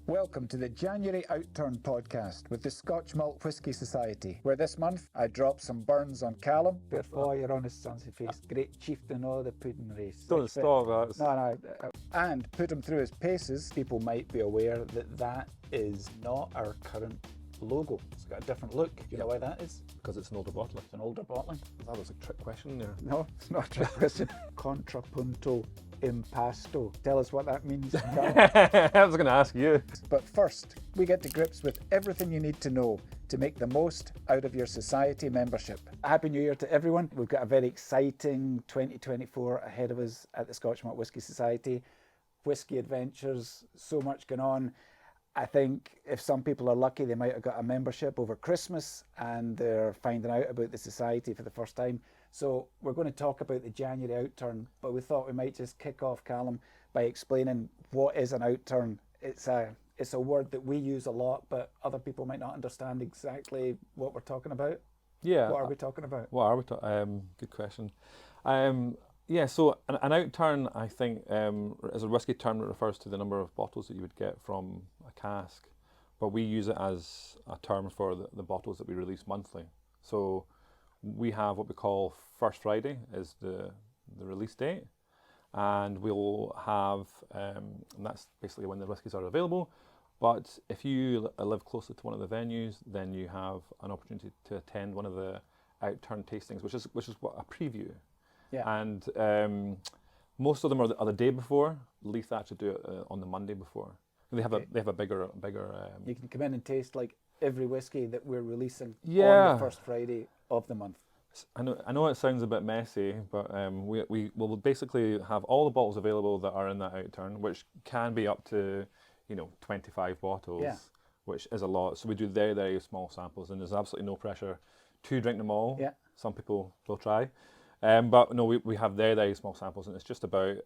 Welcome to the January Outturn Podcast with the Scotch Malt Whisky Society, where this month I drop some burns on Callum. Before your honest son's face, great chieftain of the pudding race. Don't stop that. No. And put him through his paces. People might be aware that that is not our current logo. It's got a different look. You know why that is? Because it's an older bottling. It's an older bottling. That was a trick question there. No, it's not a trick question. Contrapunto impasto. Tell us what that means. I was going to ask you. But first, we get to grips with everything you need to know to make the most out of your society membership. Happy New Year to everyone. We've got a very exciting 2024 ahead of us at the Scotch Malt Whisky Society. Whisky adventures, so much going on. I think if some people are lucky, they might have got a membership over Christmas and they're finding out about the society for the first time. So we're going to talk about the January Outturn, but we thought we might just kick off, Callum, by explaining what is an outturn. It's a word that we use a lot, but other people might not understand exactly what we're talking about. Yeah. What are we talking about? What are we talking? Good question. So an outturn, I think, as a whisky term, it refers to the number of bottles that you would get from a cask, but we use it as a term for the bottles that we release monthly. So we have what we call First Friday is the release date, and we'll have, and that's basically when the whiskies are available. But if you live closer to one of the venues, then you have an opportunity to attend one of the outturn tastings, which is what a preview. Yeah. And most of them are the day before. Leith actually do it on the Monday before. They have a bigger. You can come in and taste like every whiskey that we're releasing Yeah. on the first Friday of the month. I know it sounds a bit messy, but we will basically have all the bottles available that are in that outturn, which can be up to 25 bottles, which is a lot. So we do very, very small samples, and there's absolutely no pressure to drink them all. Yeah. Some people will try. But no, we have very, very small samples, and it's just about,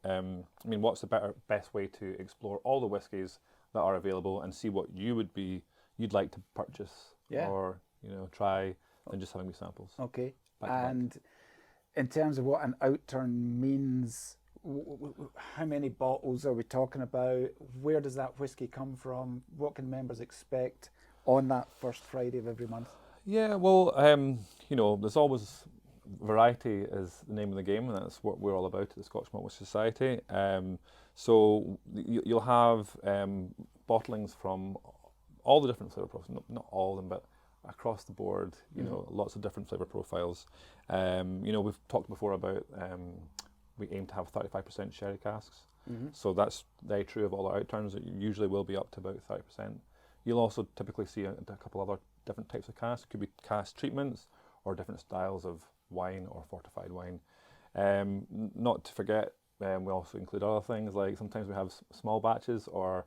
what's the best way to explore all the whiskies that are available and see what you'd like to purchase or try, than just having these samples. Okay. Back to back. And in terms of what an outturn means, how many bottles are we talking about? Where does that whiskey come from? What can members expect on that first Friday of every month? Yeah, well, there's always variety is the name of the game, and that's what we're all about at the Scotch Malt Whisky Society. So you'll have bottlings from all the different flavour profiles, not all of them, but across the board, lots of different flavour profiles. We've talked before about we aim to have 35% sherry casks. Mm-hmm. So that's very true of all our outturns. It usually will be up to about 30%. You'll also typically see a couple other different types of casks. It could be cask treatments or different styles of wine or fortified wine. Not to forget, we also include other things like sometimes we have small batches or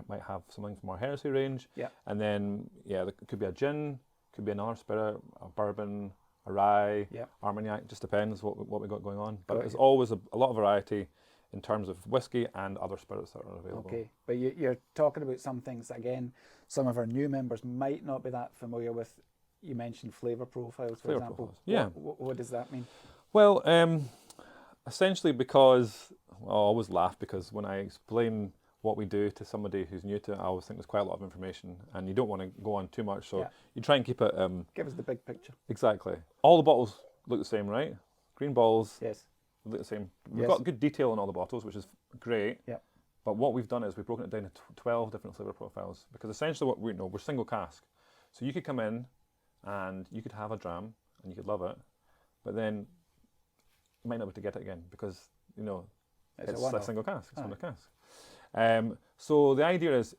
might have something from our heresy range. Yeah. And then, it could be a gin, could be another spirit, a bourbon, a rye, Armagnac, just depends what we got going on. But there's always a lot of variety in terms of whiskey and other spirits that are available. Okay, but you're talking about some things, again, some of our new members might not be that familiar with. You mentioned flavour profiles, for example. Profiles. Yeah. What does that mean? Well, essentially because, I always laugh because when I explain what we do to somebody who's new to it, I always think there's quite a lot of information and you don't want to go on too much, so you try and keep it... Give us the big picture. Exactly. All the bottles look the same, right? Green balls look the same. We've got good detail on all the bottles, which is great. Yeah. But what we've done is we've broken it down to 12 different flavour profiles, because essentially what we're single cask. So you could come in and you could have a dram and you could love it, but then you might not be able to get it again because it's a single cask. It's one cask. So the idea is,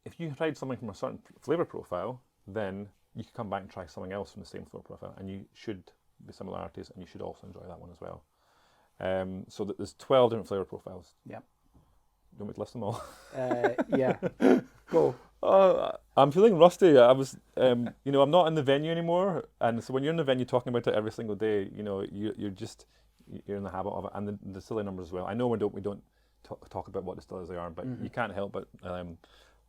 if you tried something from a certain flavour profile, then you can come back and try something else from the same flavour profile, and you should be similarities, and you should also enjoy that one as well. So that there's 12 different flavour profiles. Yeah. You want me to list them all? Yeah. Go. I'm feeling rusty. I was, I'm not in the venue anymore, and so when you're in the venue talking about it every single day, you're in the habit of it, and the distillery numbers as well. I know we don't talk about what distillers they are, but you can't help but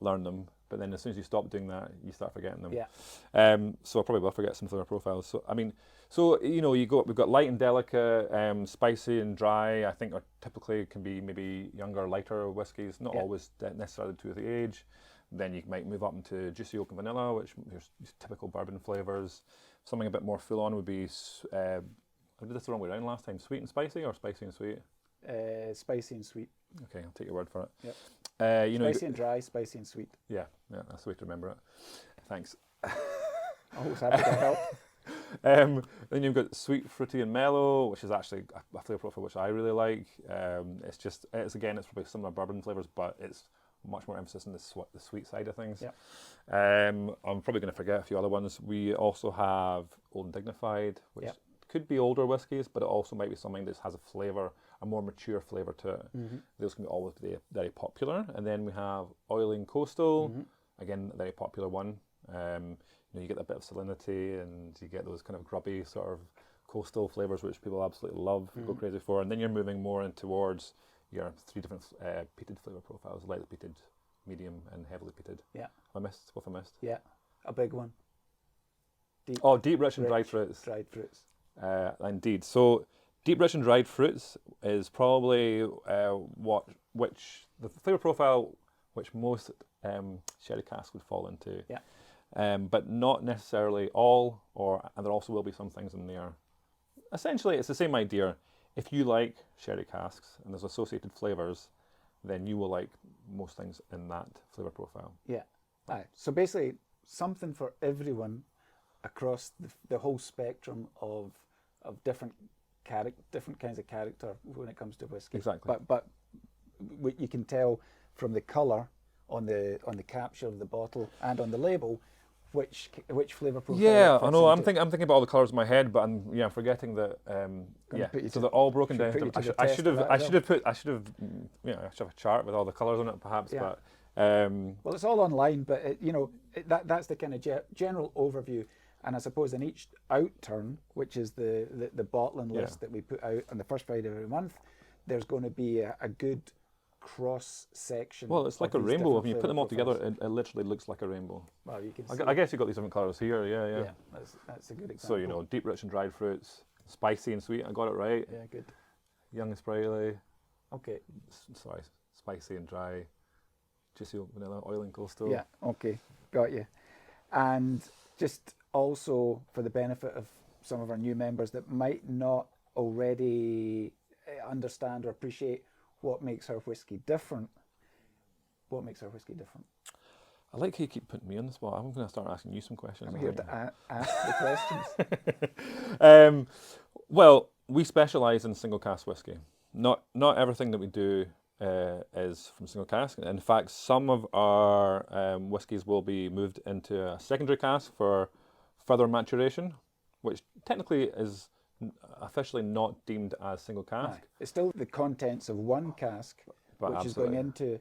learn them. But then as soon as you stop doing that, you start forgetting them. Yeah. So I probably will forget some flavour profiles. So we've got light and delicate, spicy and dry. I think are typically can be maybe younger, lighter whiskies. Not always necessarily to the age. Then you might move up into juicy oak and vanilla, which there's typical bourbon flavours. Something a bit more full on would be, I did this the wrong way around last time, sweet and spicy or spicy and sweet? Spicy and sweet. Okay, I'll take your word for it. Yep. Spicy and dry, spicy and sweet. Yeah, that's the way to remember it. Thanks. Always happy to help. Then you've got sweet, fruity, and mellow, which is actually a flavour profile which I really like. It's probably similar bourbon flavours, but it's much more emphasis on the sweet side of things. Yep. I'm probably going to forget a few other ones. We also have Old and Dignified, which Yep. could be older whiskies, but it also might be something that has a flavour, a more mature flavour to it. Mm-hmm. Those can always be very popular. And then we have Oily and Coastal, Mm-hmm. again, a very popular one. You get a bit of salinity and you get those kind of grubby sort of coastal flavours which people absolutely love, go crazy for. And then you're moving more in towards your 3 different peated flavour profiles, lightly peated, medium and heavily peated. Yeah. What have I missed? Yeah, a big one. Deep, rich and dried fruits. Dried fruits. Indeed. So deep, rich and dried fruits is probably the flavour profile which most sherry casks would fall into. Yeah. But not necessarily all, and there also will be some things in there. Essentially, it's the same idea. If you like sherry casks and there's associated flavours, then you will like most things in that flavour profile. Yeah. Aye. So basically, something for everyone across the whole spectrum of different kinds of character when it comes to whiskey. Exactly. But you can tell from the colour on the capsule of the bottle and on the label which flavour profile. Yeah, I know. I'm thinking about all the colours in my head, but I'm forgetting that. So they're all broken down. I should have a chart with all the colours on it, perhaps. Yeah. But well, it's all online, but that's the kind of general overview. And I suppose in each outturn, which is the bottling list that we put out on the first Friday of every month, there's going to be a good cross section. Well, it's like a rainbow. When you put them all together, it literally looks like a rainbow. Well, you can. I guess you've got these different colours here. Yeah. Yeah, that's a good example. So deep, rich, and dried fruits, spicy and sweet. I got it right. Yeah, good. Young and sprightly. Okay. Sorry, spicy and dry. Juicy vanilla, oil and coastal. Yeah. Okay, got you. And just also for the benefit of some of our new members that might not already understand or appreciate what makes our whiskey different. What makes our whiskey different? I like how you keep putting me on the spot. I'm going to start asking you some questions. I'm here to ask the questions. Well, we specialise in single cask whiskey. Not everything that we do is from single cask. In fact, some of our whiskies will be moved into a secondary cask for further maturation, which technically is officially not deemed as single cask. It's still the contents of one cask, but which is going into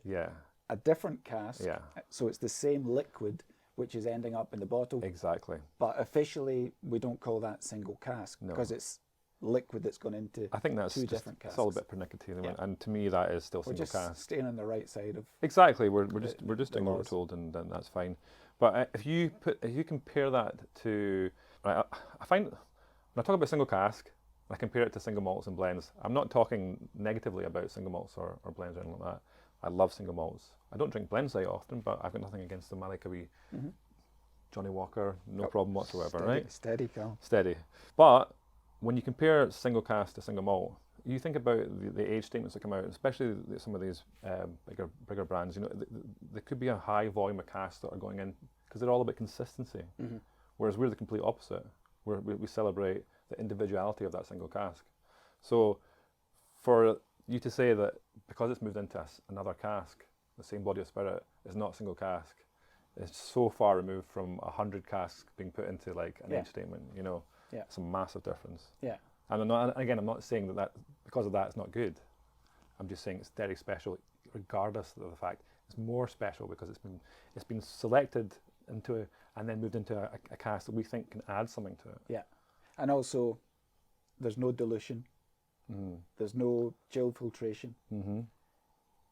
a different cask. Yeah. So it's the same liquid which is ending up in the bottle. Exactly. But officially, we don't call that single cask because it's liquid that's gone into two different casks. It's all a bit pernickety, and to me that is still single cask. We're just staying on the right side of. Exactly. We're just doing what we're told, and that's fine. But if you compare that to, I find when I talk about single cask, I compare it to single malts and blends. I'm not talking negatively about single malts or blends or anything like that. I love single malts. I don't drink blends very often, but I've got nothing against them. I like a wee Johnny Walker, no problem whatsoever, right? Steady, Cal. Steady. But when you compare single cask to single malt, you think about the age statements that come out, especially some of these bigger brands. There could be a high volume of casks that are going in because they're all about consistency. Mm-hmm. Whereas we're the complete opposite. We celebrate the individuality of that single cask. So for you to say that because it's moved into another cask, the same body of spirit is not single cask, it's so far removed from 100 casks being put into like an age statement. It's a massive difference. Yeah. And I'm not saying that because of that it's not good. I'm just saying it's very special, regardless of the fact it's more special because it's been selected into and then moved into a cask that we think can add something to it. Yeah. And also, there's no dilution. There's no chill filtration. Mm-hmm.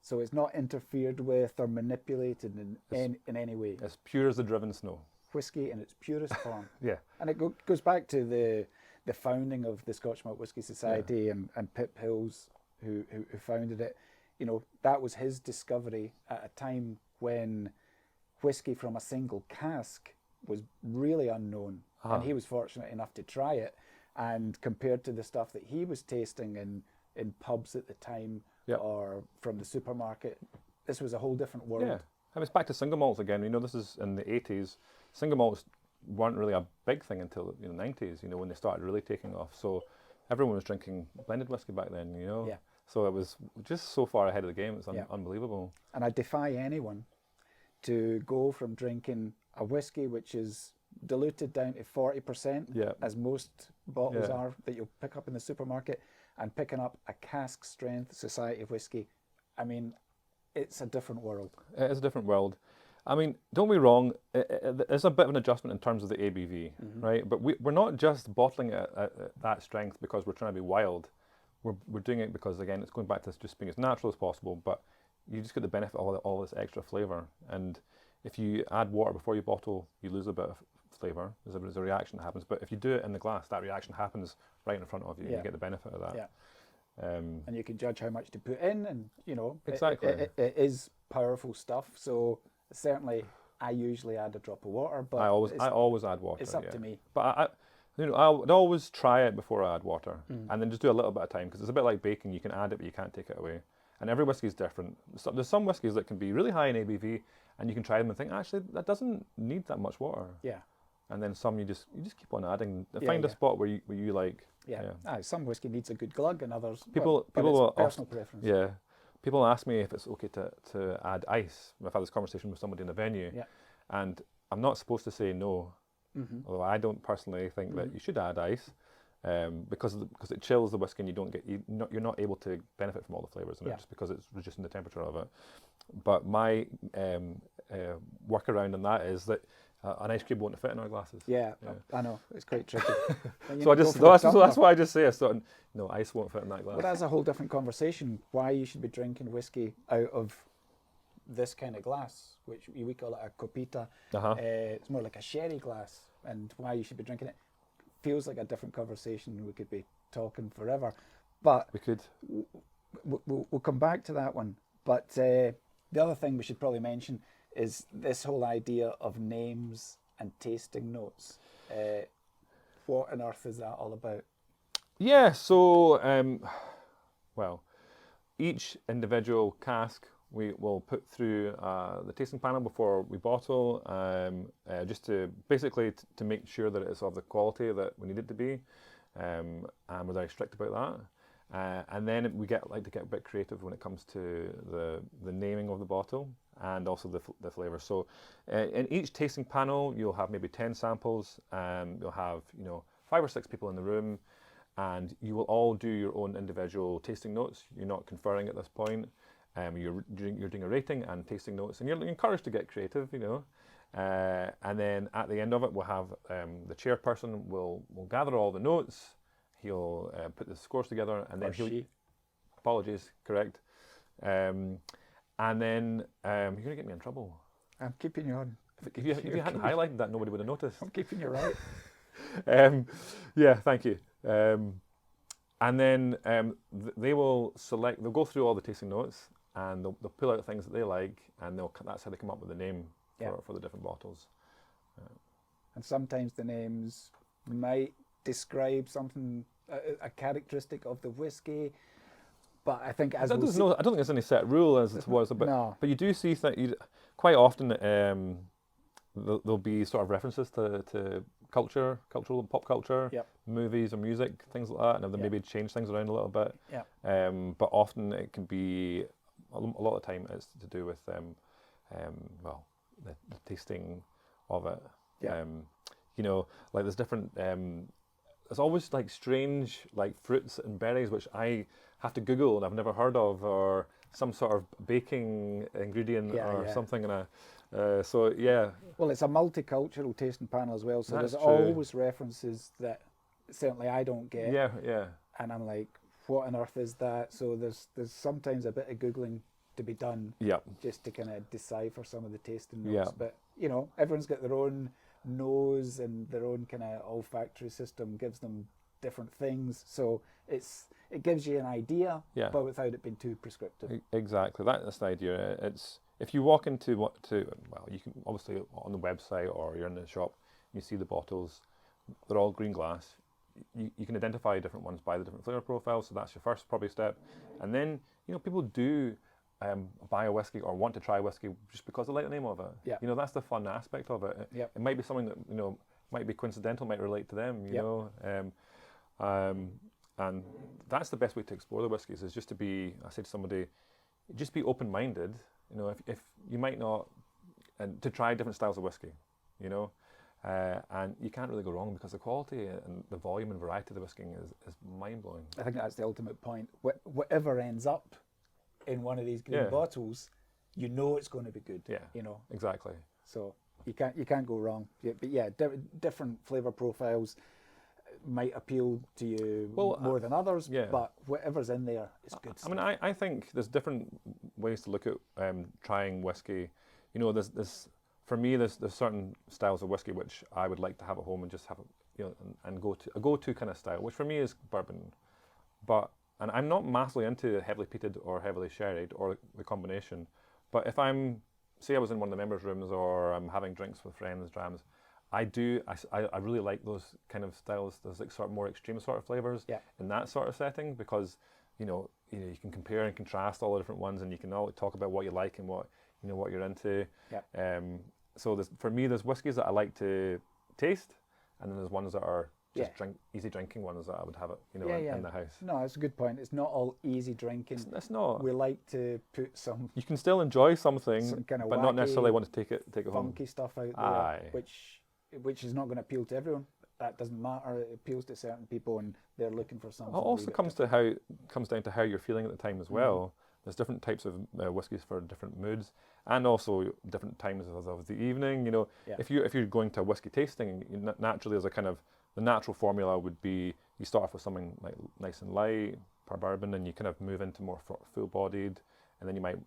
So it's not interfered with or manipulated in any way. As pure as the driven snow. Whiskey in its purest form. Yeah. And it goes back to the founding of the Scotch Malt Whisky Society and Pip Hills, who founded it. That was his discovery at a time when whiskey from a single cask was really unknown. And he was fortunate enough to try it. And compared to the stuff that he was tasting in pubs at the time or from the supermarket, this was a whole different world. Yeah, and it's back to single malts again. This is in the 80s. Single malts weren't really a big thing until the 90s, when they started really taking off. So everyone was drinking blended whiskey back then, Yeah. So it was just so far ahead of the game. It's unbelievable. And I defy anyone to go from drinking a whiskey which is diluted down to 40%, as most bottles are that you'll pick up in the supermarket, and picking up a cask strength Society of whiskey. I mean, it's a different world. It is a different world. I mean, don't be wrong, there's a bit of an adjustment in terms of the ABV, right? But we're not just bottling it at that strength because we're trying to be wild. We're doing it because, again, it's going back to just being as natural as possible, but you just get the benefit of all this extra flavour. And if you add water before you bottle, you lose a bit of flavour. There's a reaction that happens. But if you do it in the glass, that reaction happens right in front of you. You get the benefit of that. Yeah. And you can judge how much to put in, and exactly. It is powerful stuff. So certainly, I usually add a drop of water, but I always add water. It's up to me. But I would always try it before I add water, and then just do a little bit of time, because it's a bit like baking. You can add it, but you can't take it away. And every whiskey is different. So there's some whiskies that can be really high in ABV, and you can try them and think, actually, that doesn't need that much water. Yeah. And then some you just keep on adding. Find a spot where you like. Yeah. Some whiskey needs a good glug, and others. People it's personal preference. Yeah. People ask me if it's okay to add ice. I've had this conversation with somebody in the venue, and I'm not supposed to say no. Although I don't personally think that you should add ice, because it chills the whiskey, and you're not able to benefit from all the flavours in it, just because it's reducing the temperature of it. But my workaround on that is that an ice cube won't fit in our glasses. Yeah. I know, it's quite tricky. So that's why I just say no, ice won't fit in that glass. Well, that's a whole different conversation. Why you should be drinking whiskey out of this kind of glass, which we call it a copita. It's more like a sherry glass, and why you should be drinking it feels like a different conversation. We could be talking forever, but we could. We'll come back to that one. But the other thing we should probably mention is this whole idea of names and tasting notes. What on earth is that all about? Yeah, so each individual cask we will put through the tasting panel before we bottle, just to basically to make sure that it's of the quality that we need it to be, and we're very strict about that. And then we like to get a bit creative when it comes to the naming of the bottle and also the flavour. So in each tasting panel, you'll have maybe 10 samples. You'll have 5 or 6 people in the room, and you will all do your own individual tasting notes. You're not conferring at this point. You're doing a rating and tasting notes, and you're encouraged to get creative, and then at the end of it, we'll have the chairperson will gather all the notes. He'll put the scores together, and then apologies, correct. And then you're going to get me in trouble. I'm keeping you on. If you hadn't highlighted that, nobody would have noticed. I'm keeping you right. Yeah, thank you. And then they will select. They'll go through all the tasting notes, and they'll pull out things that they like, and that's how they come up with the name for the different bottles. And sometimes the names might describe something, a characteristic of the whiskey. But I think I don't think there's any set rule as it was, but you do see that quite often there'll be sort of references to cultural pop culture, movies or music, things like that, and they'll maybe change things around a little bit. But often it can be, a lot of the time it's to do with the tasting of it. Like there's different. There's always like strange like fruits and berries which I have to Google and I've never heard of, or some sort of baking ingredient or something. And well, it's a multicultural tasting panel as well, so there's always references that certainly I don't get. And I'm like, what on earth is that? So there's sometimes a bit of Googling to be done, just to kind of decipher some of the tasting notes. But everyone's got their own nose, and their own kind of olfactory system gives them different things. So it gives you an idea, but without it being too prescriptive. Exactly, that's the idea. if you walk into well, you can obviously on the website or you're in the shop, you see the bottles, they're all green glass. You can identify different ones by the different flavour profiles, so that's your first probably step. And then, people do buy a whiskey or want to try whiskey just because they like the name of it. Yeah. That's the fun aspect of it. Yep. It might be something that, might be coincidental, might relate to them, Yep. And that's the best way to explore the whiskies, is just to be, I say to somebody, just be open-minded, if you might not, and to try different styles of whiskey, and you can't really go wrong because the quality and the volume and variety of the whiskey is mind-blowing. I think that's the ultimate point. Whatever ends up in one of these green bottles, it's going to be good. Yeah, exactly. So you can't go wrong. Yeah, but different flavour profiles might appeal to you more than others, but whatever's in there is good stuff. I mean, I think there's different ways to look at trying whiskey. There's for me, there's certain styles of whiskey which I would like to have at home and just have, and go to kind of style, which for me is bourbon. And I'm not massively into heavily peated or heavily sherried or the combination. But if I was in one of the members' rooms or I'm having drinks with friends, drams, I really like those kind of styles. There's like sort of more extreme sort of flavors in that sort of setting, because you can compare and contrast all the different ones, and you can all talk about what you like and what what you're into. So for me, there's whiskies that I like to taste, and then there's ones that are just easy drinking ones that I would have in the house. No, it's a good point. It's not all easy drinking. It's not. We like to put some. You can still enjoy something, kind of but not necessarily want to take it home. Funky stuff out there, which is not going to appeal to everyone. That doesn't matter. It appeals to certain people, and they're looking for something. It also comes down to how you're feeling at the time as well. There's different types of whiskies for different moods, and also different times of the evening. If you're going to a whiskey tasting, naturally there's a kind of, the natural formula would be you start off with something like nice and light per bourbon, and you kind of move into more full-bodied, and then you might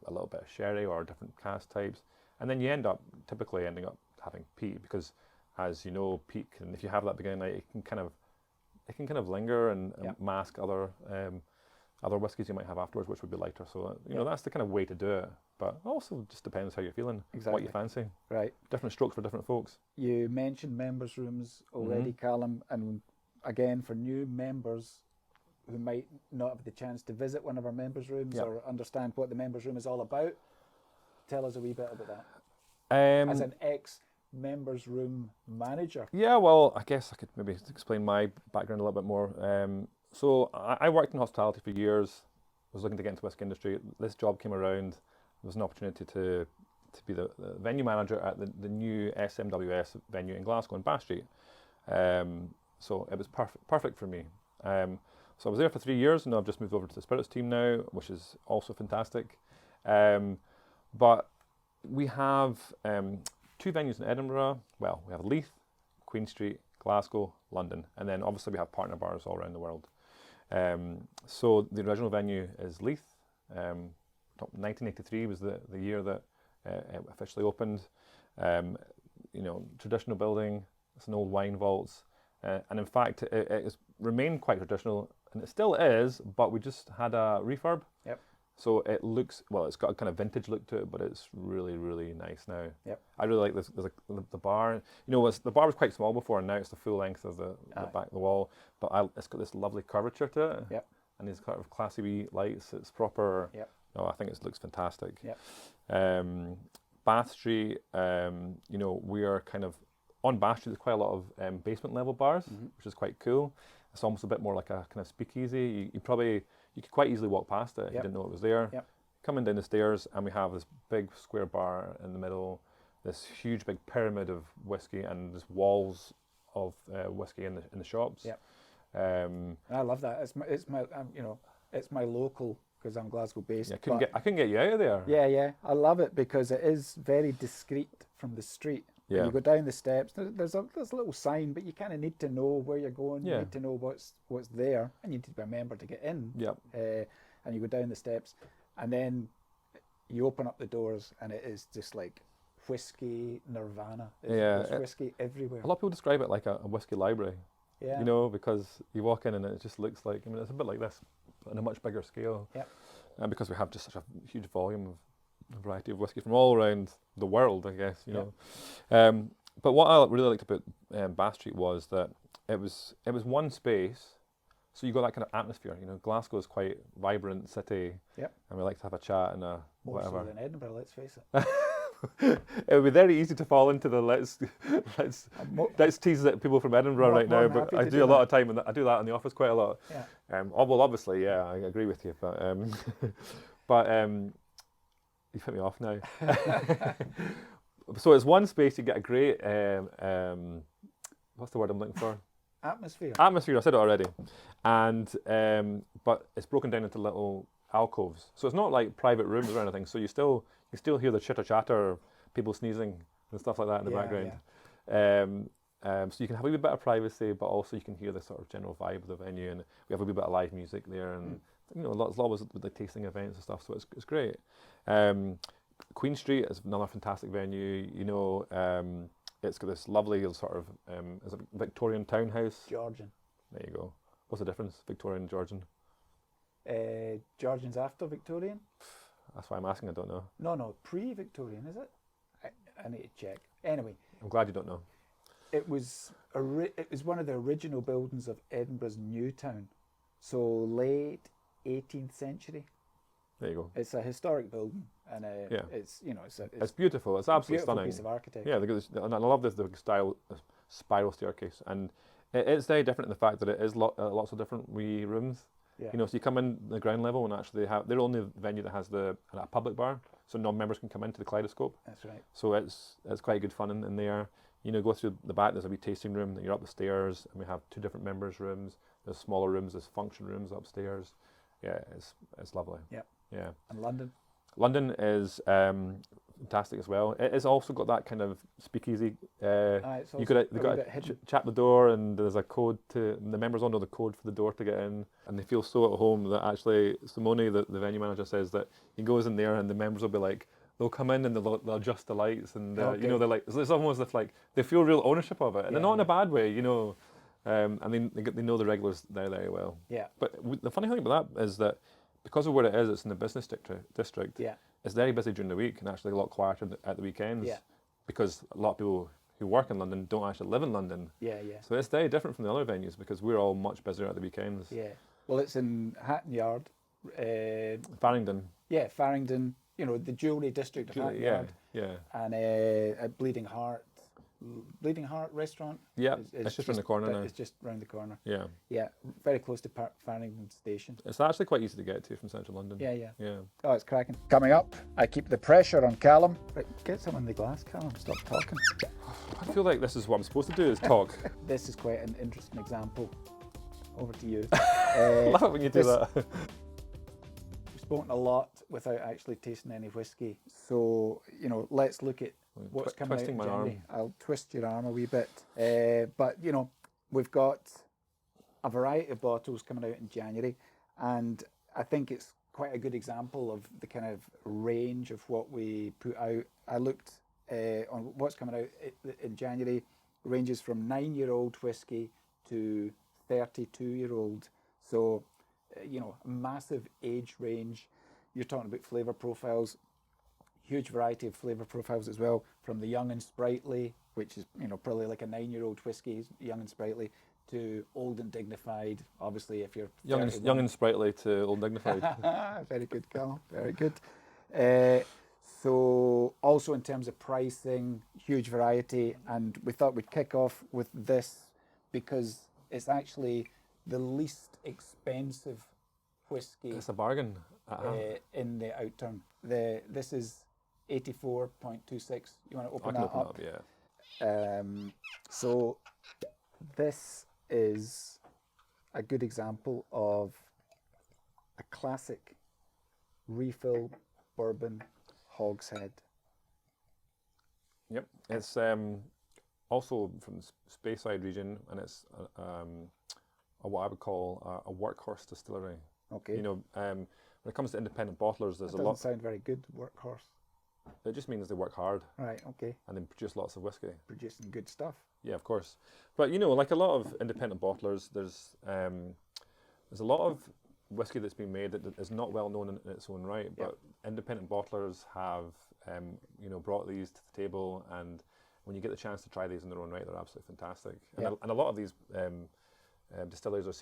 a little bit of sherry or different cask types, and then you typically ending up having peat, because as you know, peat can, if you have that beginning night, it can kind of linger and mask other whiskies you might have afterwards, which would be lighter. So that's the kind of way to do it. But also just depends how you're feeling, what you fancy. Right. Different strokes for different folks. You mentioned members' rooms already, Callum, and again, for new members who might not have the chance to visit one of our members' rooms or understand what the members' room is all about, tell us a wee bit about that. As an ex-members' room manager. Yeah, well, I guess I could maybe explain my background a little bit more. So I worked in hospitality for years. Was looking to get into the whiskey industry. This job came around. There was an opportunity to be the venue manager at the new SMWS venue in Glasgow in Bath Street. So it was perfect for me. So I was there for 3 years, and I've just moved over to the spirits team now, which is also fantastic. But we have 2 venues in Edinburgh. Well, we have Leith, Queen Street, Glasgow, London, and then obviously we have partner bars all around the world. So the original venue is Leith. 1983 was the year that it officially opened. Traditional building. It's an old wine vaults, and in fact, it has remained quite traditional, and it still is. But we just had a refurb. Yep. So it looks, it's got a kind of vintage look to it, but it's really, really nice now. Yep. I really like this. There's the bar. The bar was quite small before, and now it's the full length of the back of the wall. But it's got this lovely curvature to it. Yep. And these kind of classy wee lights. It's proper. Yep. I think it looks fantastic. Yep. Bath Street. We are kind of on Bath Street. There's quite a lot of basement level bars, which is quite cool. It's almost a bit more like a kind of speakeasy. You could quite easily walk past it if you didn't know it was there. Yep. Coming down the stairs, and we have this big square bar in the middle, this huge big pyramid of whiskey, and there's walls of whiskey in the shops. Yep. I love that. It's my local, because I'm Glasgow based. Yeah, I couldn't get you out of there. Yeah. I love it because it is very discreet from the street. Yeah. When you go down the steps, there's a little sign, but you kind of need to know where you're going. You need to know what's there, and you need to be a member to get in. Yep. And you go down the steps, and then you open up the doors, and it is just like whiskey nirvana. There's whiskey everywhere. A lot of people describe it like a whiskey library. Yeah. Because you walk in and it just looks like, it's a bit like this, but on a much bigger scale. Yep. And because we have just such a huge volume a variety of whiskey from all around the world, I guess, you know. But what I really liked about Bath Street was that it was one space, so you got that kind of atmosphere. You know, Glasgow is quite vibrant city, and we like to have a chat and a More whatever. so than Edinburgh, let's face it. It would be very easy to fall into the let's tease at people from Edinburgh right now, but I do a lot of time, and I do that in the office quite a lot. Yeah. Well, obviously, yeah, I agree with you, but you've hit me off now. So it's one space, you get a great what's the word I'm looking for? Atmosphere. Atmosphere. I said it already, and but it's broken down into little alcoves, so it's not like private rooms or anything. So you still hear the chitter chatter, people sneezing and stuff like that in the background. So you can have a wee bit of privacy, but also you can hear the sort of general vibe of the venue, and we have a wee bit of live music there, and you know, lots always with the tasting events and stuff. So it's great. Queen Street is another fantastic venue. You know, it's got this lovely sort of is it Victorian townhouse. Georgian. There you go. What's the difference, Victorian and Georgian? Georgian's after Victorian. That's why I'm asking. I don't know. No, pre-Victorian, is it? I need to check. Anyway, I'm glad you don't know. it was one of the original buildings of Edinburgh's new town, so late 18th century. There you go. It's a historic building, and it's it's beautiful. It's absolutely stunning. Piece of architecture. Yeah, and I love this the style spiral staircase, and it's very different in the fact that it is lots of different wee rooms. Yeah. You know, so you come in the ground level, and actually they're the only venue that has a public bar, so non-members can come into the Kaleidoscope. That's right. So it's quite good fun in there. You know, go through the back. There's a wee tasting room. You're up the stairs, and we have 2 different members' rooms. There's smaller rooms. There's function rooms upstairs. Yeah, it's lovely. Yeah. Yeah. And London. London is fantastic as well. It's also got that kind of speakeasy. You got to chat the door, and there's a code to the members all know the code for the door to get in, and they feel so at home that actually Simone, the venue manager, says that he goes in there and the members will be like, they'll come in and they'll adjust the lights, and you know, they're like, it's almost as if like they feel real ownership of it, and they're not in a bad way, you know. And they know the regulars there very well. Yeah. But the funny thing about that is that because of where it is, it's in the business district. Yeah. It's very busy during the week and actually a lot quieter at the weekends. Yeah. Because a lot of people who work in London don't actually live in London. Yeah, yeah. So it's very different from the other venues because we're all much busier at the weekends. Yeah. Well, it's in Hatton Yard. Farringdon. Yeah, Farringdon. You know, the jewellery district of Hatton Yard. Yeah. And at Bleeding Heart restaurant. Yeah, it's just around the corner now. It's just round the corner. Yeah. Yeah, very close to Farringdon Station. It's actually quite easy to get to from central London. Yeah, yeah. Yeah. Oh, it's cracking. Coming up, I keep the pressure on Callum. Right, get some in the glass, Callum. Stop talking. I feel like this is what I'm supposed to do, is talk. This is quite an interesting example. Over to you. I love it when you do that. We've spoken a lot without actually tasting any whiskey. So, you know, let's look at what's coming out in January. I'll twist your arm a wee bit. But, you know, we've got a variety of bottles coming out in January, and I think it's quite a good example of the kind of range of what we put out. I looked on what's coming out in January, ranges from 9-year-old whiskey to 32-year-old. So, you know, massive age range. You're talking about flavour profiles. Huge variety of flavour profiles as well, from the young and sprightly, which is, you know, probably like a 9-year-old whiskey, young and sprightly, to old and dignified. Obviously, if you're young and sprightly to old dignified. Very good, Cal. Very good. So also in terms of pricing, huge variety, and we thought we'd kick off with this because it's actually the least expensive whiskey. It's a bargain. In the Outturn. This is 84.26. You want to open that up? Yeah. So this is a good example of a classic refill bourbon hogshead. Yep. It's also from the Speyside region, and it's what I would call a workhorse distillery. Okay. You know, when it comes to independent bottlers, there's a lot. Doesn't sound very good, workhorse. It just means they work hard. Right, okay. And they produce lots of whiskey. Producing good stuff. Yeah, of course. But, you know, like a lot of independent bottlers, there's a lot of whiskey that's been made that is not well known in its own right, but independent bottlers have, brought these to the table, and when you get the chance to try these in their own right, they're absolutely fantastic. And a lot of these distilleries are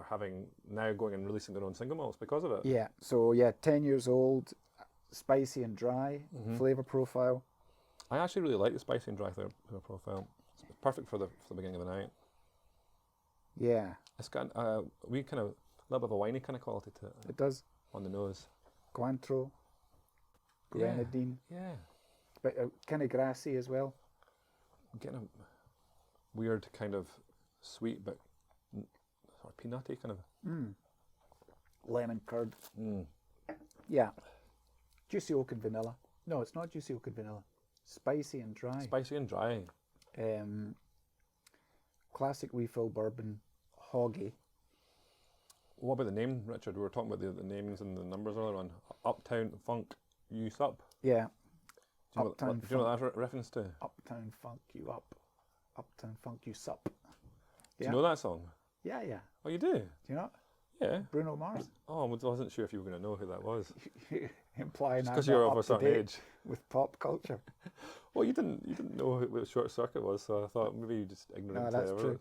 having now going and releasing their own single malts because of it. Yeah. So 10 years old, spicy and dry flavor profile. I actually really like the spicy and dry flavor profile. It's perfect for the beginning of the night. Yeah. It's got a little bit of a winey kind of quality to it. It does. On the nose. Cointreau, grenadine. Yeah. But kind of grassy as well. I'm getting a weird kind of sweet, but sort of peanutty kind of. Lemon curd. Yeah. Juicy oak and vanilla. No, it's not juicy oak and vanilla. Spicy and dry. Spicy and dry. Classic refill bourbon, hoggy. What about the name, Richard? We were talking about the names and the numbers earlier on. Uptown Funk You Sup. Yeah. Do you know what that's a reference to? Uptown Funk You Up. Uptown Funk You Sup. Do you know that song? Yeah. Oh, you do? Do you know it? Yeah. Bruno Mars. Oh, I wasn't sure if you were going to know who that was. Implying that Because you're of a certain age. With pop culture. Well, you didn't know what Short Circuit was, so I thought maybe you just ignorant. No, that's true.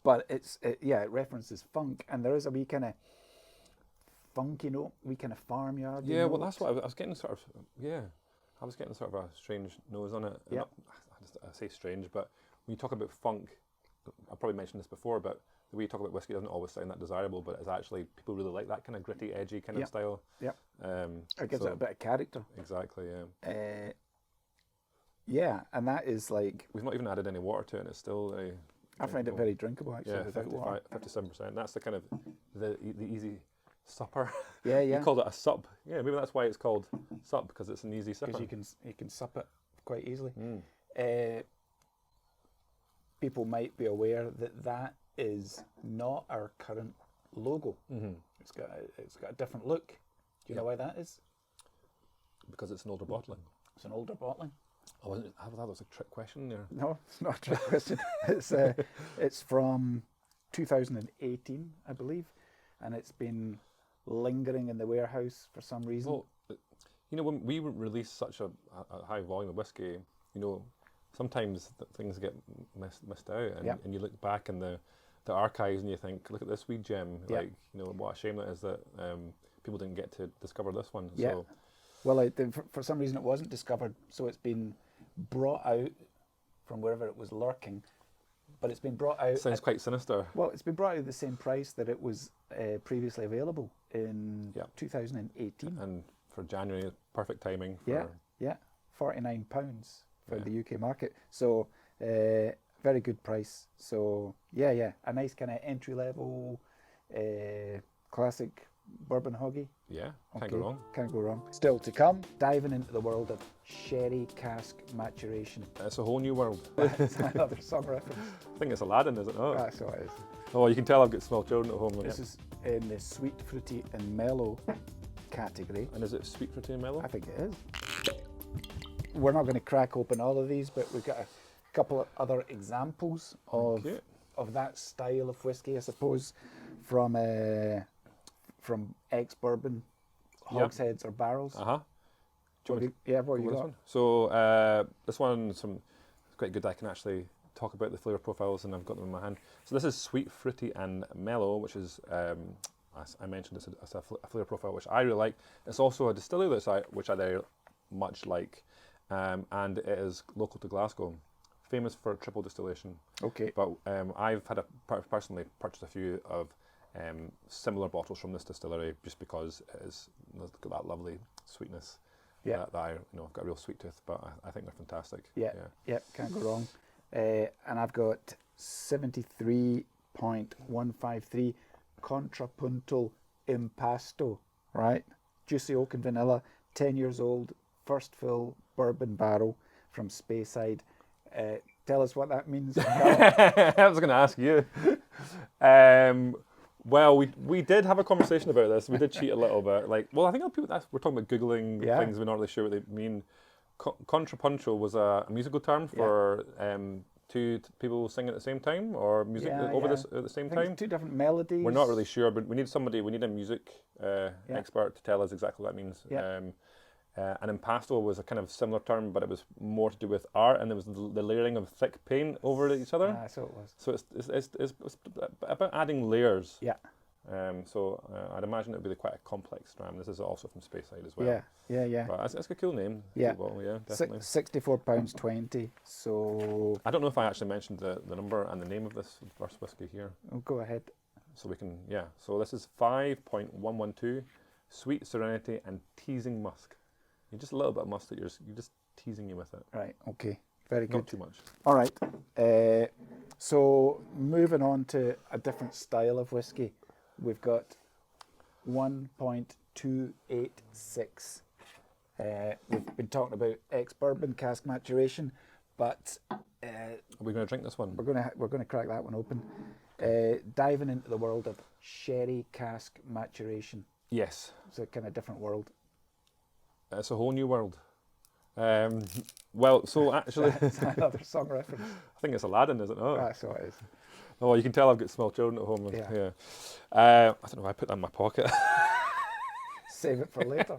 But it references funk, and there is a wee kind of funky note, wee kind of farmyard. Yeah, well, that's what I was getting sort of. Yeah, I was getting sort of a strange nose on it. Yeah. I say strange, but when you talk about funk, I probably mentioned this before, but the way you talk about whiskey doesn't always sound that desirable, but it's actually, people really like that kind of gritty, edgy kind of style. Yeah. It gives so it a bit of character. Exactly, yeah. Yeah, and that is like... We've not even added any water to it, and it's still... I find it very drinkable, actually, without water. 57%. That's the kind of the easy supper. Yeah. You called it a sup. Yeah, maybe that's why it's called sup, because it's an easy supper. Because you can sup it quite easily. People might be aware that is not our current logo. It's got a different look. Do you know why that is? Because it's an older bottling. It's an older bottling. I thought that was a trick question there. No, it's not a trick question. It's from 2018, I believe, and it's been lingering in the warehouse for some reason. Well, when we release such a high volume of whiskey, sometimes things get missed out, and you look back in the archives and you think, look at this wee gem, what a shame that is that people didn't get to discover this one. Yeah. So, well, for some reason it wasn't discovered, so it's been brought out from wherever it was lurking, but it's been brought out... Sounds quite sinister. Well, it's been brought out at the same price that it was previously available in 2018. And for January, perfect timing. Yeah, £49 for the UK market. So, very good price. So, a nice kind of entry-level classic bourbon hoggy. Yeah, can't go wrong. Can't go wrong. Still to come, diving into the world of sherry cask maturation. It's a whole new world. That's another song reference. I think it's Aladdin, is it not? That's what it is. Oh, you can tell I've got small children at home. This is in the sweet, fruity and mellow category. And is it sweet, fruity and mellow? I think it is. We're not going to crack open all of these, but we've got a couple of other examples of that style of whiskey, I suppose, from ex-bourbon hogsheads or barrels. What you got? One? So this one's quite good. I can actually talk about the flavour profiles, and I've got them in my hand. So this is sweet, fruity and mellow, which is, as I mentioned, it's a flavour profile which I really like. It's also a distillery which I very much like, and it is local to Glasgow, famous for triple distillation. Okay. But I've had personally purchased a few of similar bottles from this distillery, just because it's got that lovely sweetness. That I've got a real sweet tooth, but I think they're fantastic. Yeah, can't go wrong. And I've got 73.153 Contrapuntal Impasto, right? Juicy oak and vanilla, 10 years old, first fill bourbon barrel from Speyside. Tell us what that means. I was going to ask you. Well, we did have a conversation about this. We did cheat a little bit. I think we're talking about Googling things we're not really sure what they mean. Contrapunto was a musical term for two people sing at the same time, or music over this at the same I think time? it's two different melodies. We're not really sure, but we need a music expert to tell us exactly what that means. Yeah. And impasto was a kind of similar term, but it was more to do with art, and there was the layering of thick paint over each other. So it was. So it's about adding layers. Yeah. So I'd imagine it would be quite a complex dram. This is also from Speyside as well. Yeah. But it's a cool name. Yeah. Cool bottle, yeah, definitely. £64.20. So I don't know if I actually mentioned the number and the name of this first whiskey here. oh, go ahead. So we can, So this is 5.112, Sweet Serenity and Teasing Musk. You're just a little bit of musk that you're just teasing you with it. Right. Okay. Very good. Not too much. All right. So moving on to a different style of whiskey, we've got 1.286. We've been talking about ex-bourbon cask maturation, but Are we going to drink this one? we're gonna crack that one open. Diving into the world of sherry cask maturation. Yes. It's a kind of different world. It's a whole new world. Well, so actually, It's another song reference. I think it's Aladdin, is it not? That's what it is. Oh, you can tell I've got small children at home. Yeah. I don't know if I put that in my pocket. Save it for later.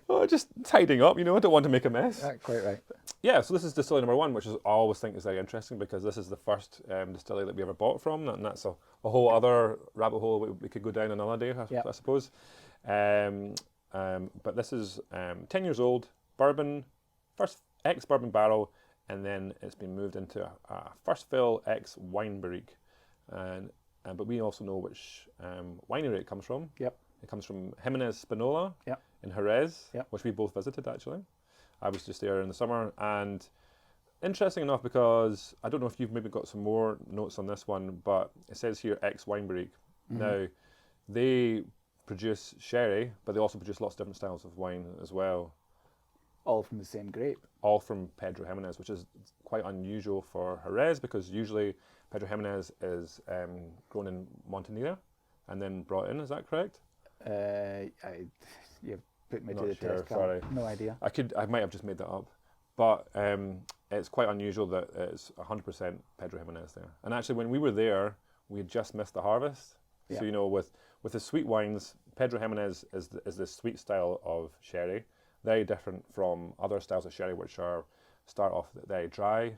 Oh, just tidying up, I don't want to make a mess. Quite right. Yeah, so this is distillery number 1, which I always think is very interesting because this is the first distillery that we ever bought from, and that's a whole other rabbit hole we could go down another day, I suppose. But this is 10 years old, bourbon, first ex-bourbon barrel, and then it's been moved into a first fill ex-wine barrique. But we also know which winery it comes from. Yep. It comes from Jimenez Spinola Yep. in Jerez, Yep. which we both visited actually. I was just there in the summer, and interesting enough because I don't know if you've maybe got some more notes on this one, but it says here ex-wine barrique. Mm-hmm. Now, they produce sherry, but they also produce lots of different styles of wine as well. All from the same grape. All from Pedro Jimenez, which is quite unusual for Jerez because usually Pedro Jimenez is grown in Montenegro and then brought in. Is that correct? You've put me Not to the sure, test. sorry. No idea. I might have just made that up, but it's quite unusual that it's 100% Pedro Jimenez there. And actually, when we were there, we had just missed the harvest. Yeah. So with the sweet wines, Pedro Jimenez is the sweet style of sherry, very different from other styles of sherry which start off very dry.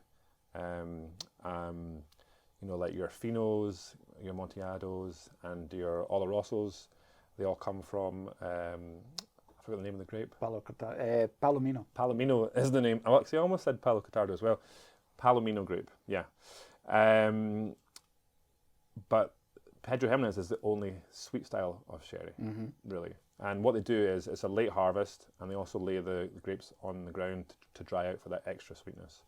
Like your Finos, your Monteados, and your Olorosos, they all come from I forgot the name of the grape. Palomino. Palomino is the name. I almost said Palo Cortado as well. Palomino grape, yeah. But Pedro Jimenez is the only sweet style of sherry, really. And what they do is it's a late harvest, and they also lay the grapes on the ground to dry out for that extra sweetness.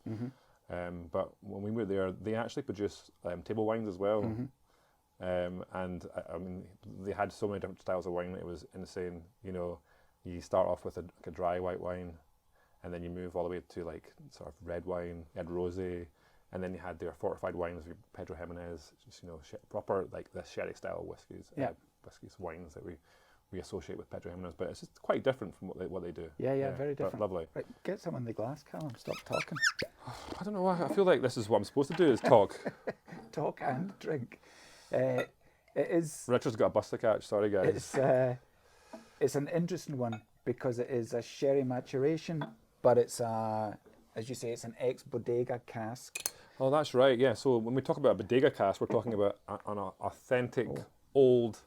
But when we were there, they actually produce table wines as well. And I mean, they had so many different styles of wine. It was insane. You start off with a dry white wine, and then you move all the way to like sort of red wine. You had rosé, and then you had their fortified wines, Pedro Jimenez, just proper like the sherry style whiskies, wines that we associate with Pedro Jimenez. But it's just quite different from what they do. Yeah, very different. Lovely. Right, get some in the glass, Callum. Stop talking. I don't know why. I feel like this is what I'm supposed to do: is talk. Talk and drink. It is. Richard's got a bus to catch. Sorry, guys. It's an interesting one because it is a sherry maturation, but it's as you say, it's an ex-bodega cask. Oh, that's right. Yeah. So when we talk about a bodega cask, we're talking about an authentic, old.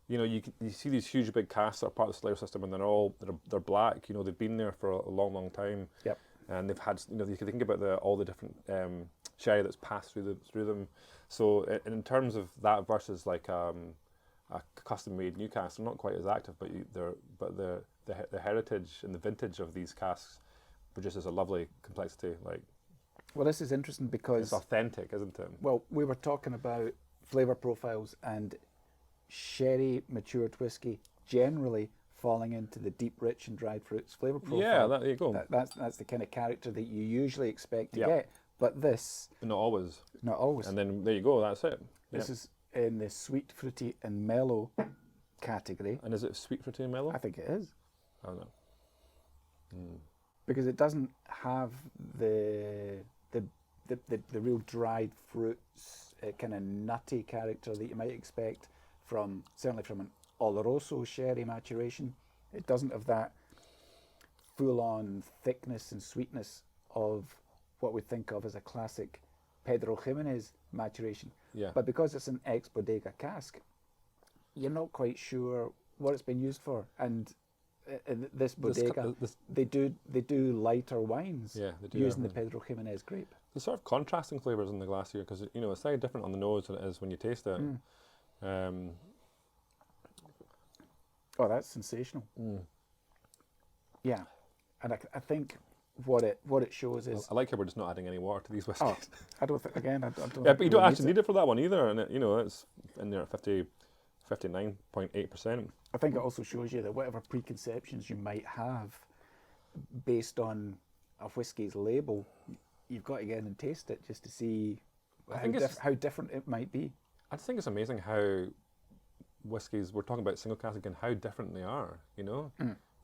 You see these huge big casks that are part of the Slayer system, and they're black. They've been there for a long, long time. Yep. And they've had, you can think about all the different sherry that's passed through them. So in terms of that versus like a custom-made new cask, they're not quite as active, but the heritage and the vintage of these casks produces a lovely complexity. Well, this is interesting because it's authentic, isn't it? Well, we were talking about flavour profiles and sherry matured whiskey generally falling into the deep, rich and dried fruits flavour profile. Yeah, there you go. That's the kind of character that you usually expect to get. But this... But not always. Not always. And then there you go, that's it. This is in the sweet, fruity and mellow category. And is it sweet, fruity and mellow? I think it is. I don't know. Because it doesn't have the the real dried fruits, kind of nutty character that you might expect from, certainly from an Oloroso sherry maturation. It doesn't have that full-on thickness and sweetness of what we think of as a classic Pedro Jimenez maturation. Yeah. But because it's an ex-bodega cask, you're not quite sure what it's been used for. And this bodega, they do lighter wines they do using the Pedro Jimenez grape. There's sort of contrasting flavours in the glass here because it's very different on the nose than it is when you taste it. Oh, that's sensational. Yeah, and I think what it shows is. I like how we're just not adding any water to these whiskies. Oh, I don't think again. I don't. Yeah, but you don't actually need it for that one either, and it's in there at 59.8%. I think it also shows you that whatever preconceptions you might have based on a whiskey's label, you've got to get in and taste it just to see how different it might be. I just think it's amazing how whiskies, we're talking about single cask again, how different they are, You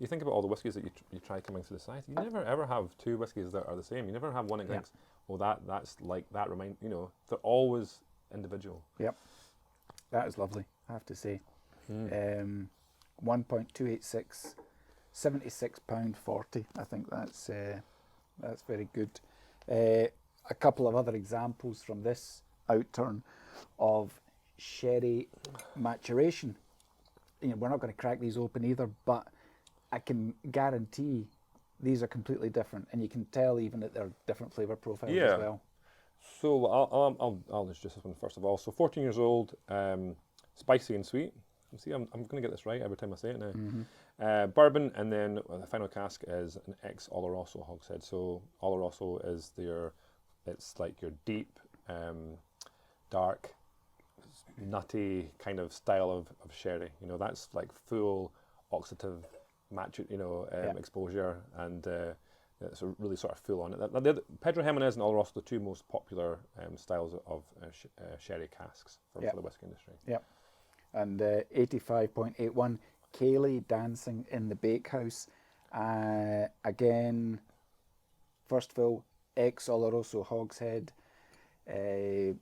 think about all the whiskies that you try coming through the site, you never ever have two whiskies that are the same. You never have one that thinks, that's like that they're always individual. Yep. That is lovely, I have to say. 1.286, £76.40. I think that's very good. A couple of other examples from this outturn of sherry maturation. We're not going to crack these open either, but I can guarantee these are completely different, and you can tell even that they're different flavour profiles as well. So I'll introduce this one first of all. So 14 years old, spicy and sweet. See, I'm going to get this right every time I say it now. Bourbon, and then the final cask is an ex-Oloroso hogshead. So Oloroso is it's like your deep, dark, nutty kind of style of sherry. That's like full oxidative exposure, and it's a really sort of full on it. Pedro Jimenez and Oloroso are the two most popular styles of sherry casks for the whiskey industry. Yep. And 85.81, Kaylee dancing in the bakehouse. Again, first fill, ex-Oloroso hogshead. It's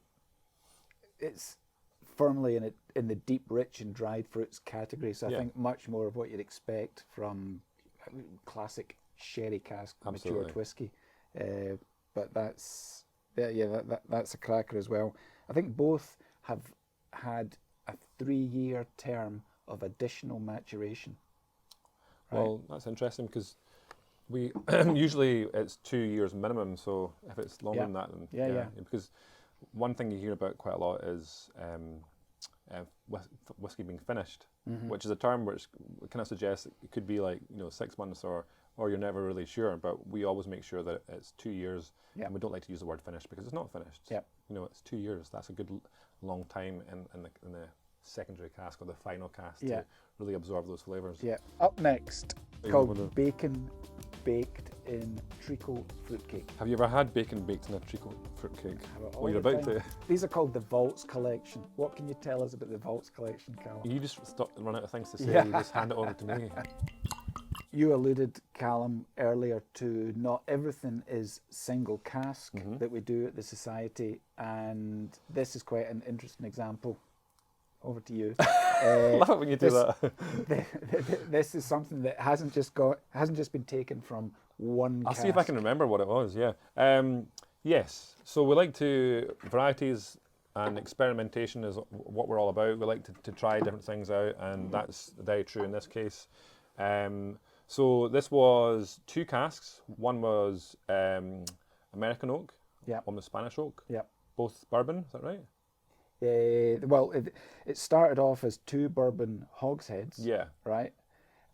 firmly in the deep, rich and dried fruits category. So I think much more of what you'd expect from classic sherry cask matured whiskey. But that's a cracker as well. I think both have had a 3-year term of additional maturation. Right? Well, that's interesting because we usually it's 2 years minimum. So if it's longer than that, then because one thing you hear about quite a lot is whiskey being finished, which is a term which kind of suggests it could be like 6 months or you're never really sure. But we always make sure that it's 2 years, and we don't like to use the word finished because it's not finished. Yep. It's 2 years. That's a good long time in the secondary cask or the final cask to really absorb those flavours. Yeah. Up next, called bacon baked in treacle fruitcake. Have you ever had bacon baked in a treacle fruitcake? Well, you're about to. These are called the Vaults Collection. What can you tell us about the Vaults Collection, Callum? You just run out of things to say. You just hand it over to me. You alluded, Callum, earlier to not everything is single cask that we do at the Society, and this is quite an interesting example. Over to you. I love it when you do that. This is something that hasn't just been taken from one I'll cask. see if I can remember what it was, yes, so we like to, varieties and experimentation is what we're all about. We like to try different things out, and that's very true in this case. So this was 2 casks. One was American oak, one was Spanish oak, both bourbon, is that right? Well, it started off as 2 bourbon hogsheads. Yeah. Right.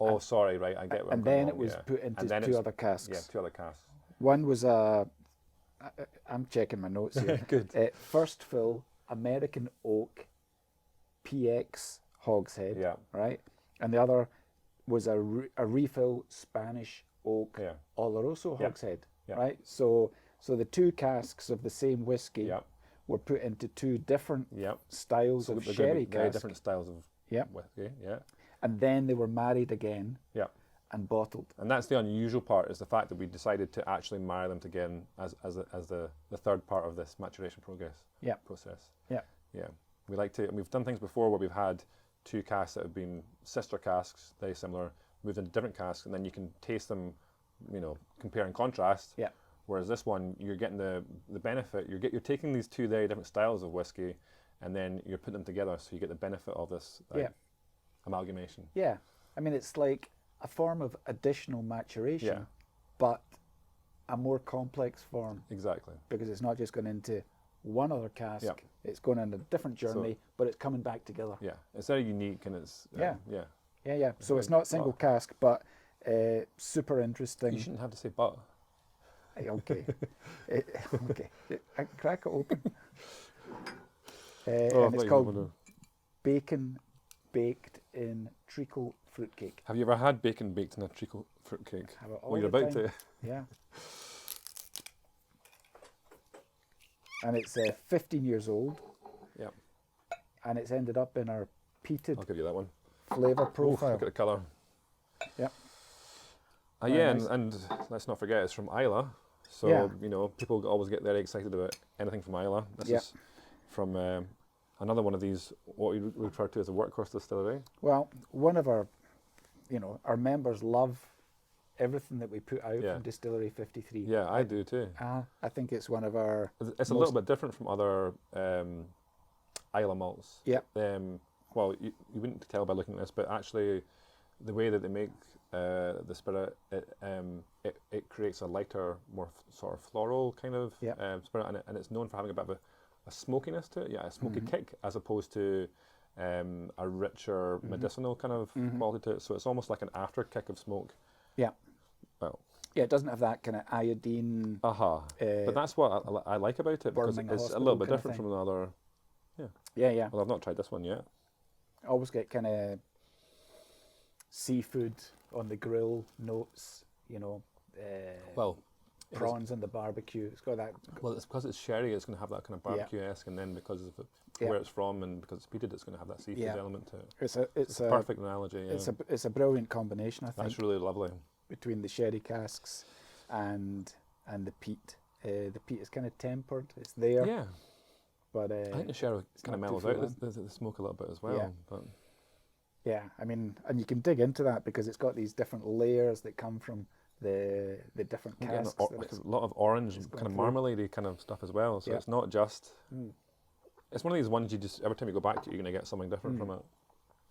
Oh, sorry. Right, I get. And then it was put into 2 other casks. Yeah, 2 other casks. One was I'm checking my notes here. Good. First fill American oak PX hogshead. Yeah. Right. And the other was a refill Spanish oak Oloroso hogshead. Yeah. Right. So the 2 casks of the same whiskey. Yeah. Were put into 2 different styles of sherry cask. Very different styles of whiskey, And then they were married again. and bottled. And that's the unusual part, is the fact that we decided to actually marry them together as the third part of this maturation process. Yeah. Yeah. Yeah. We like to, and we've done things before where we've had two casks that have been sister casks, very similar, moved into different casks, and then you can taste them, compare and contrast. Yeah. Whereas this one, you're getting the benefit. You're taking these two very different styles of whiskey, and then you're putting them together, so you get the benefit of this amalgamation. Yeah. I mean, it's like a form of additional maturation, Yeah. but a more complex form. Exactly. Because it's not just going into one other cask, Yeah. it's going on a different journey, but it's coming back together. Yeah. It's very unique, and it's Yeah. Yeah. So it's not single cask, but super interesting. You shouldn't have to say but. Okay. Okay. I crack it open. Oh, And it's called Bacon Baked in Treacle Fruitcake. Have you ever had bacon baked in a treacle fruitcake? Have it all Well, you're the about time. to. Yeah. And it's 15 years old. Yep. And it's ended up in our peated I'll give you that one. flavour Oof, profile. look at the colour. Yep. Yeah, Very nice. and let's not forget it's from Isla. So, Yeah. People always get very excited about anything from Isla. This Yeah. is from another one of these, what we refer to as a workhorse distillery. Well, one of our members love everything that we put out Yeah. from Distillery 53. Yeah, I do too. I think it's one of our... It's a little bit different from other Isla malts. Yeah. Well, you wouldn't tell by looking at this, but actually the way that they make the spirit, it creates a lighter, more sort of floral kind of spirit, and it's known for having a bit of a smokiness to it, a smoky kick, as opposed to a richer medicinal kind of quality to it. So it's almost like an after kick of smoke. Yeah. Well. Yeah, it doesn't have that kind of iodine. But that's what I like about it, because burning a it's a little bit hospital different kind from another. Yeah. Well, I've not tried this one yet. Always get kind of seafood on the grill notes, prawns on the barbecue. It's got that. Well, it's because it's sherry, it's going to have that kind of barbecue-esque, and then because of where it's from and because it's peated, it's going to have that seafood element to it. It's a perfect analogy. Yeah. It's a brilliant combination, I think. That's really lovely. Between the sherry casks and the peat. The peat is kind of tempered. It's there. Yeah. But I think the sherry kind of mellows out the smoke a little bit as well. Yeah. But yeah, I mean, and you can dig into that because it's got these different layers that come from the different I'm casks. getting like a lot of orange, kind of marmalade-y kind of stuff as well. So it's not just. It's one of these ones you just every time you go back to, you're going to get something different from it.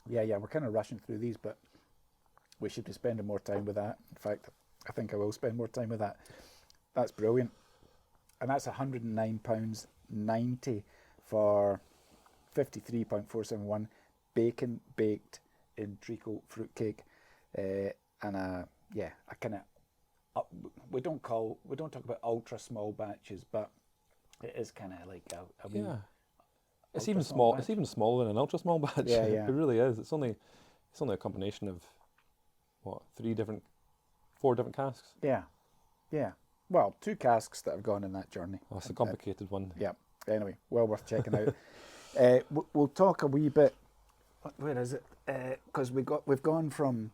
Yeah, we're kind of rushing through these, but we should be spending more time with that. In fact, I think I will spend more time with that. That's brilliant. And that's £109.90 for 53.471 bacon baked in treacle fruitcake. And a kind of, we don't talk about ultra small batches, but it is kind of like a wee It's even small. Batch. It's even smaller than an ultra small batch. Yeah. It really is. It's only a combination of what, 4 different casks. Yeah. Well, 2 casks that have gone in that journey. Oh, it's a complicated one. Yeah. Anyway, well worth checking out. We'll talk a wee bit. Where is it? Because we've gone from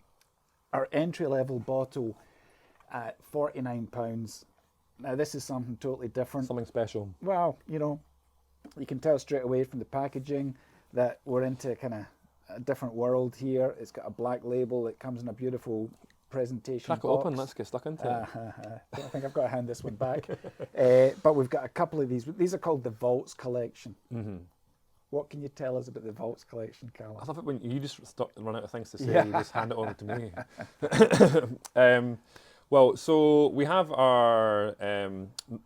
our entry level bottle at £49. Now this is something totally different. Something special. Well, you can tell straight away from the packaging that we're into kind of a different world here. It's got a black label. It comes in a beautiful presentation Crack it box. open. Let's get stuck into it. I think I've got to hand this one back. But we've got a couple of these. These are called the Vaults Collection. Mm-hmm. What can you tell us about the Vaults Collection, Carl? I love it when you just run out of things to say. You just hand it on to me. Well, so we have our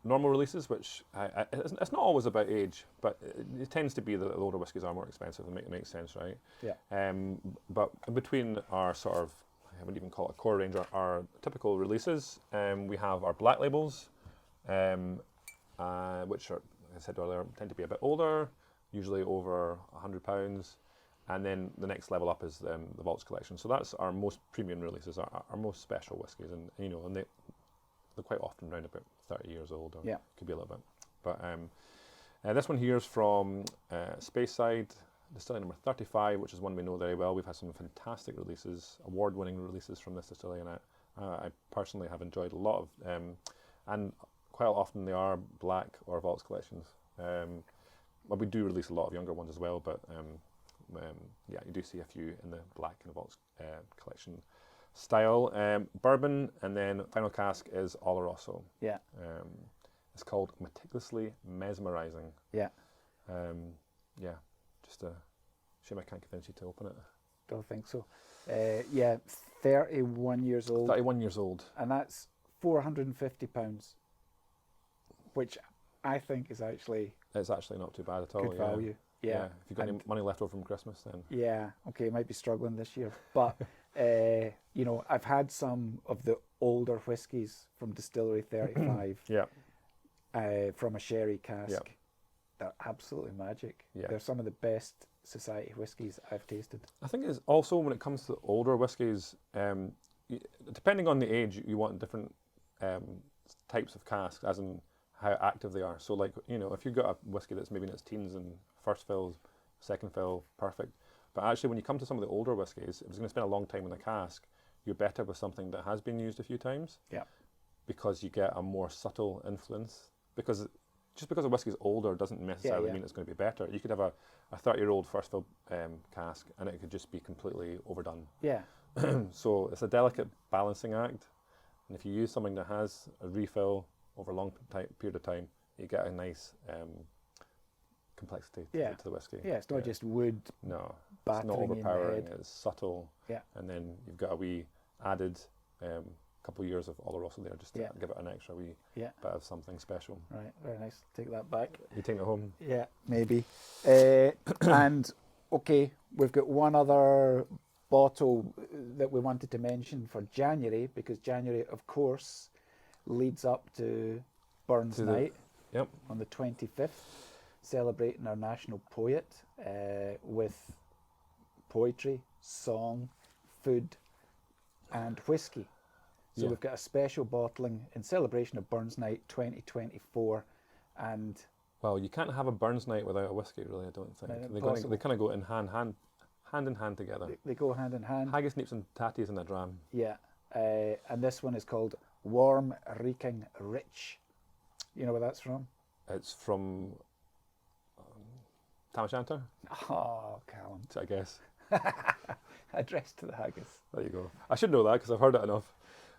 normal releases, which it's not always about age, but it tends to be that the older whiskies are more expensive, and it makes sense, right? Yeah. But in between our sort of, I wouldn't even call it a core range, our typical releases, we have our black labels, which are, like I said earlier, tend to be a bit older, usually over £100. And then the next level up is the Vaults Collection. So that's our most premium releases, our most special whiskies, and they're quite often around about 30 years old, or could be a little bit. But this one here is from Speyside. distillery number 35, which is one we know very well. We've had some fantastic releases, award-winning releases from this distillery, and I personally have enjoyed a lot of, and quite often they are black or vaults collections. Well, we do release a lot of younger ones as well, but yeah, you do see a few in the black and vaults collection style. Bourbon, and then final cask is Oloroso. Yeah. It's called Meticulously Mesmerizing. Yeah. Yeah, just a shame I can't convince you to open it. Don't think so. Yeah, 31 years old. 31 years old. And that's £450, which I think is actually... It's actually not too bad at all. Good value. Yeah. If you've got any money left over from Christmas, then... Yeah, okay, might be struggling this year. But, you know, I've had some of the older whiskies from Distillery 35 Yeah. From a sherry cask. Yeah. They're absolutely magic. Yeah. They're some of the best society whiskies I've tasted. I think it's also, when it comes to older whiskies, depending on the age, you want different types of casks, as in how active they are. So, like, you know, if you've got a whiskey that's maybe in its teens and first fill, second fill, perfect. But actually, when you come to some of the older whiskies, if it's going to spend a long time in the cask, you're better with something that has been used a few times. Yeah. Because you get a more subtle influence. Because just because a whiskey is older doesn't necessarily mean it's going to be better. You could have a 30-year-old first fill cask, and it could just be completely overdone. Yeah. So it's a delicate balancing act. And if you use something that has a refill over a long period of time, you get a nice complexity to the whiskey. Yeah, it's not just wood. No, battering it's not overpowering. in the head. It's subtle. Yeah. And then you've got a wee added couple of years of Oloroso there, just to give it an extra wee bit of something special. Right, very nice. Take that back. You take it home? Yeah, maybe. And okay, we've got one other bottle that we wanted to mention for January, because January, of course, leads up to Burns Night on the 25th, celebrating our national poet with poetry, song, food, and whiskey. So we've got a special bottling in celebration of Burns Night 2024, and well, you can't have a Burns Night without a whiskey, really. I don't think they kind of go in hand in hand together. They go hand in hand. Haggis, neeps, and tatties in a dram. Yeah, and this one is called Warm, Reeking, Rich. You know where that's from? It's from Tam O'Shanter. Oh, Callum. I guess. Addressed to the haggis. There you go. I should know that because I've heard it enough.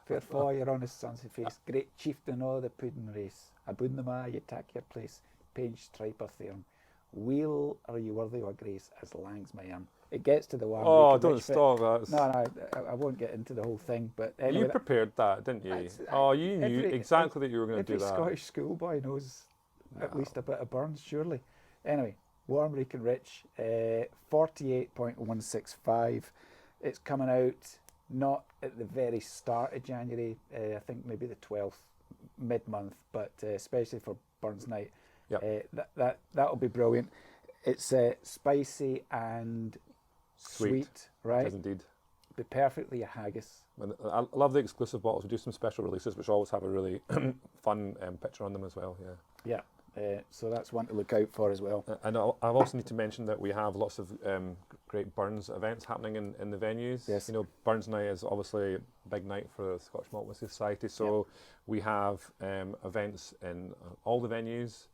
Fair for your honest sons of face, great chieftain o' the pudding race. Aboon them you take your place, page stripe of thorn. Weel are you worthy of grace, as lang's my arm. It gets to the one. Oh, don't stop that. No, I won't get into the whole thing. But anyway, you prepared that, didn't you? You knew exactly that you were going to do that. Every Scottish schoolboy knows at least a bit of Burns, surely. Anyway, Warm, Reeking, Rich, 48.165. It's coming out not at the very start of January, I think maybe the 12th, mid-month, but especially for Burns Night. Yep. That'll be brilliant. It's spicy and sweet, right? It is indeed. Be perfectly a haggis. I love the exclusive bottles. We do some special releases, which always have a really fun picture on them as well. Yeah. So that's one to look out for as well. And I also need to mention that we have lots of great Burns events happening in the venues. Yes. You know, Burns Night is obviously a big night for the Scottish Malt Whisky Society, so we have events in all the venues.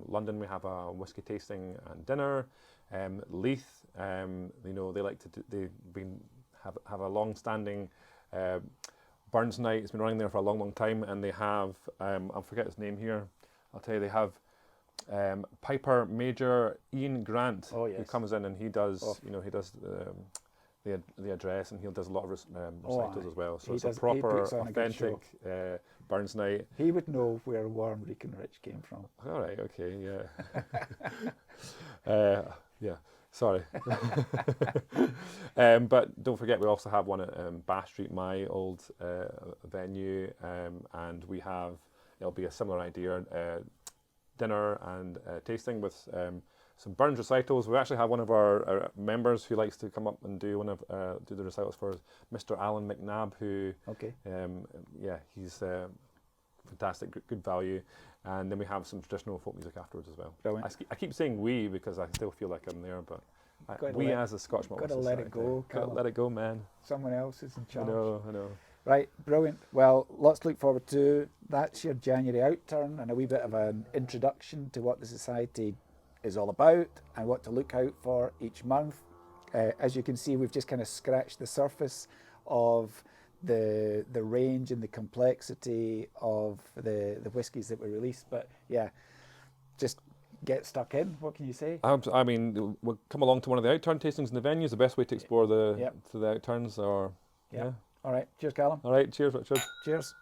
London, we have a whisky tasting and dinner. Leith, you know, they like to have a long-standing Burns Night. It's been running there for a long time, and they have I'll forget his name here. I'll tell you, they have Piper Major Ian Grant, who comes in and he does, you know, he does the address, and he does a lot of recitals as well. So it's a proper, authentic Burns Night. He would know where Warm, Reeking, Rich came from. All right, okay, yeah. Yeah, sorry. But don't forget, we also have one at Bash Street, my old venue, and we have, it'll be a similar idea, dinner and tasting with some Burns recitals. We actually have one of our members who likes to come up and do do the recitals for us, Mr. Alan McNabb, who, he's fantastic, good value. And then we have some traditional folk music afterwards as well. Brilliant. I keep saying we because I still feel like I'm there, but We as a Scotch Malt Got to let it go, got to Callum. let it go, man. Someone else is in charge. I know. Right, brilliant. Well, lots to look forward to. That's your January Outturn and a wee bit of an introduction to what the Society is all about and what to look out for each month. As you can see, we've just kind of scratched the surface of the range and the complexity of the whiskies that we release. But yeah, just get stuck in. What can you say? I mean, we'll come along to one of the Outturn tastings in the venues. The best way to explore the Outturns. Or yeah. All right. Cheers, Callum. All right. Cheers, Richard. Cheers.